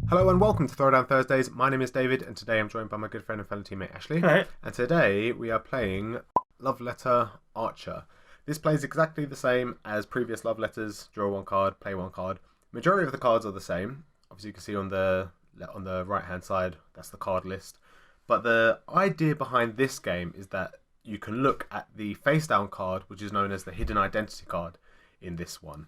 Hello and welcome to Throwdown Thursdays. My name is David and today I'm joined by my good friend and fellow teammate Ashley. Hello. And today we are playing Love Letter Archer. This plays exactly the same as previous Love Letters. Draw one card, play one card. Majority of the cards are the same. Obviously you can see on the right hand side, that's the card list. But the idea behind this game is that you can look at the face down card, which is known as the hidden identity card in this one.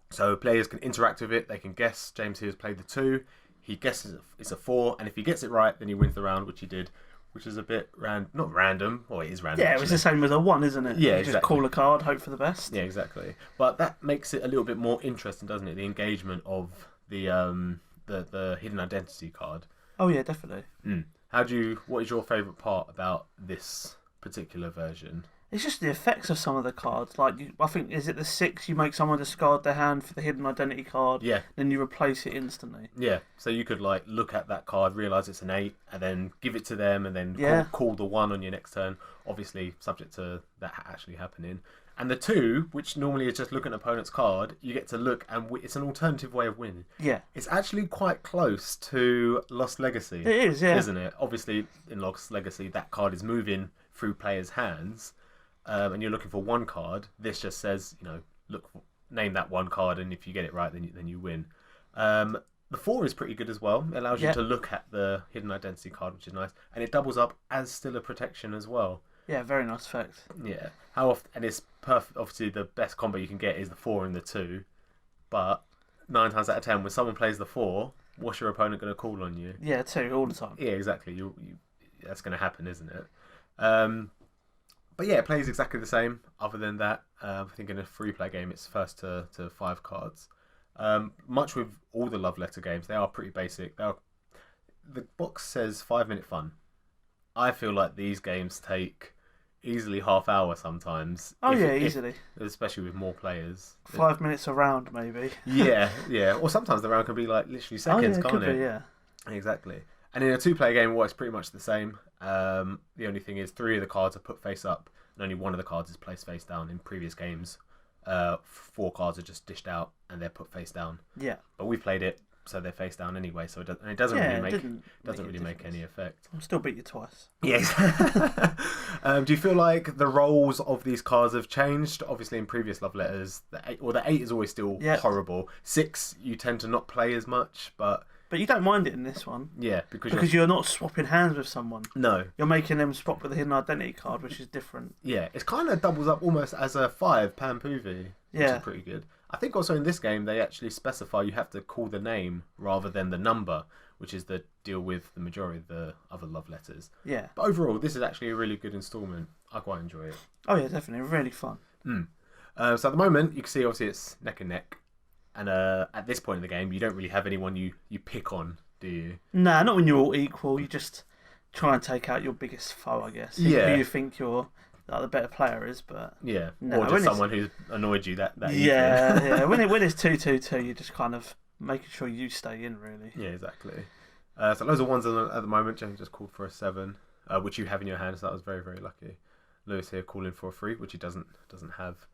So players can interact with it, they can guess. James here has played the 2. He guesses it's a 4, and if he gets it right, then he wins the round, which he did, which is a bit not random. Well, it is random. Yeah, it was the same as a 1, isn't it? Yeah, you exactly. Just call a card, hope for the best. Yeah, exactly. But that makes it a little bit more interesting, doesn't it? The engagement of the hidden identity card. Oh yeah, definitely. What is your favourite part about this particular version? It's just the effects of some of the cards. Like, I think, is it the 6, you make someone discard their hand for the hidden identity card, Yeah. then you replace it instantly. Yeah, so you could look at that card, realise it's an 8, and then give it to them, and then call the 1 on your next turn. Obviously, subject to that actually happening. And the 2, which normally is just look at an opponent's card, you get to look, and it's an alternative way of winning. Yeah. It's actually quite close to Lost Legacy. It is, yeah. Isn't it? Obviously, in Lost Legacy, that card is moving through players' hands, and you're looking for one card. This just says, name that one card, and if you get it right, then you win. The 4 is pretty good as well. It allows you to look at the hidden identity card, which is nice, and it doubles up as still a protection as well. Yeah, very nice effect. Yeah. How often? And it's perfect. Obviously, the best combo you can get is the 4 and the 2, but 9 times out of 10, when someone plays the 4, what's your opponent going to call on you? Yeah, 2 all the time. Yeah, exactly. That's going to happen, isn't it? But yeah, it plays exactly the same. Other than that, I think in a free play game, it's first to 5 cards. Much with all the Love Letter games, they are pretty basic. The box says 5-minute fun. I feel like these games take easily half hour sometimes. Oh yeah, easily. Especially with more players. 5 minutes a round, maybe. Yeah. Or sometimes the round can be literally seconds, can't it? Yeah. Exactly. And in a 2-player game, it works pretty much the same. The only thing is 3 of the cards are put face up, and only 1 of the cards is placed face down. In previous games, 4 cards are just dished out and they're put face down. Yeah. But we played it, so they're face down anyway. So it doesn't really make any effect. I'll still beat you twice. Yes. Do you feel like the roles of these cards have changed? Obviously, in previous Love Letters, the 8 is always still horrible. 6, you tend to not play as much, but you don't mind it in this one. Yeah, because you're not swapping hands with someone. No. You're making them swap with the hidden identity card, which is different. Yeah, it kind of doubles up almost as a 5 Pampuvi, which is pretty good. I think also in this game, they actually specify you have to call the name rather than the number, which is the deal with the majority of the other Love Letters. Yeah. But overall, this is actually a really good instalment. I quite enjoy it. Oh yeah, definitely. Really fun. So at the moment, you can see obviously it's neck and neck. And at this point in the game, you don't really have anyone you pick on, do you? Nah, not when you're all equal. You just try and take out your biggest foe, I guess. Who you think you're the better player is, but or just someone who's annoyed you that evening. Yeah. When it's 2-2-2, you're just kind of making sure you stay in, really. Yeah, exactly. So loads of ones at the moment. James just called for a 7, which you have in your hand, so that was very, very lucky. Lewis here calling for a 3, which he doesn't have.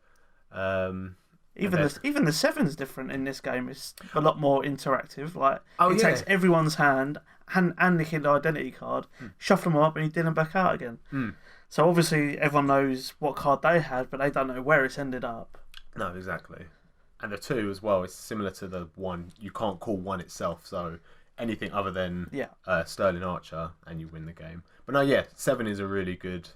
Even the 7's different in this game. It's a lot more interactive. It takes everyone's hand and the hidden identity card, shuffle them up, and you deal them back out again. So obviously everyone knows what card they had, but they don't know where it's ended up. No, exactly. And the 2 as well is similar to the 1. You can't call 1 itself, so anything other than Sterling Archer, and you win the game. But no, 7 is a really good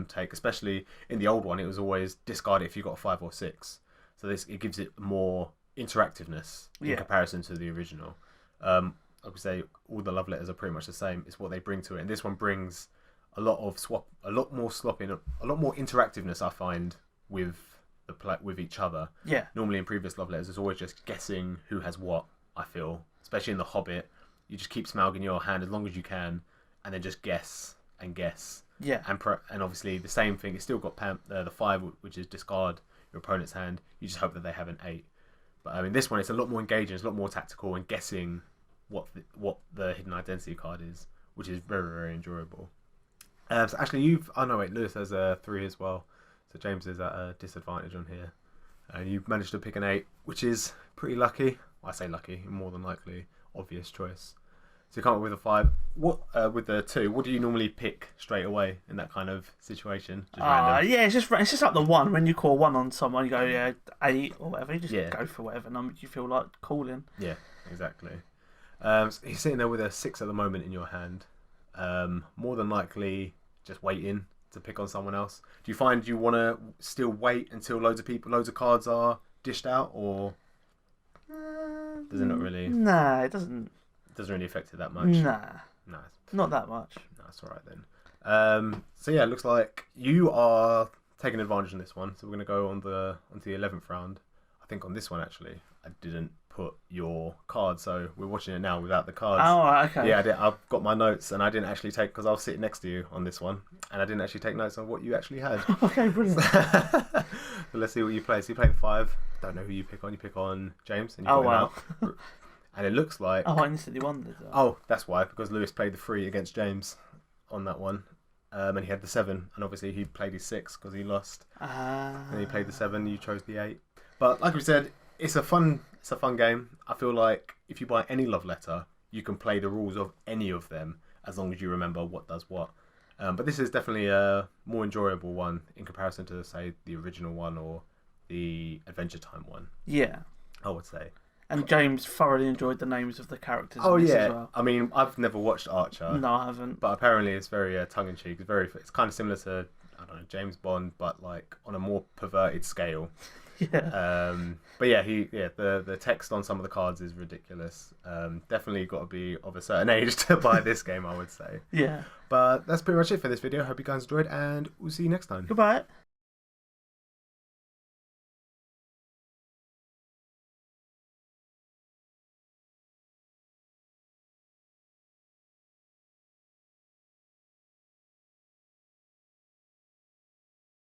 take, especially in the old one. It was always discard it if you got a 5 or 6. So it gives it more interactiveness in comparison to the original. I would say all the Love Letters are pretty much the same. It's what they bring to it, and this one brings a lot more interactiveness. I find with each other. Yeah. Normally in previous Love Letters, it's always just guessing who has what. I feel, especially in The Hobbit, you just keep smouging your hand as long as you can, and then just guess and guess. Yeah. And obviously the same thing. It's still got the 5, which is discard your opponent's hand. You just hope that they have an 8. But I mean, this one, it's a lot more engaging. It's a lot more tactical and guessing what the hidden identity card is, which is very, very enjoyable. So actually, Lewis has a 3 as well. So James is at a disadvantage on here. You managed to pick an 8, which is pretty lucky. Well, I say lucky, more than likely, obvious choice. So you come up with a 5. What with the 2? What do you normally pick straight away in that kind of situation? Just random? Yeah, it's just like the 1. When you call 1 on someone, you go 8 or whatever. You just go for whatever number you feel like calling. Yeah, exactly. So you're sitting there with a 6 at the moment in your hand. More than likely, just waiting to pick on someone else. Do you find you want to still wait until loads of cards are dished out, or does it not really? Nah, it doesn't. It doesn't really affect it that much. Nah, not that much. No, that's all right then. So yeah, it looks like you are taking advantage in this one. So we're going to go onto the 11th round. I think on this one actually, I didn't put your card, so we're watching it now without the cards. Oh, okay. Yeah, I've got my notes, and I didn't actually take, because I was sitting next to you on this one, and I didn't actually take notes on what you actually had. Okay, brilliant. So let's see what you play. So you played 5. Don't know who you pick on. You pick on James, and you put him out. And it looks like... Oh, I instantly won. Oh, that's why, because Lewis played the 3 against James on that one. And he had the 7, and obviously he played his 6 because he lost. And he played the 7, you chose the 8. But like we said, it's a fun game. I feel like if you buy any love letter, you can play the rules of any of them as long as you remember what does what. But this is definitely a more enjoyable one in comparison to, say, the original one or the Adventure Time one. Yeah, I would say. And James thoroughly enjoyed the names of the characters. Oh in this yeah, as well. I mean, I've never watched Archer. No, I haven't. But apparently, it's very tongue in cheek. It's kind of similar to, I don't know, James Bond, but like on a more perverted scale. Yeah. But yeah, the text on some of the cards is ridiculous. Definitely got to be of a certain age to buy this game, I would say. Yeah. But that's pretty much it for this video. Hope you guys enjoyed, and we'll see you next time. Goodbye.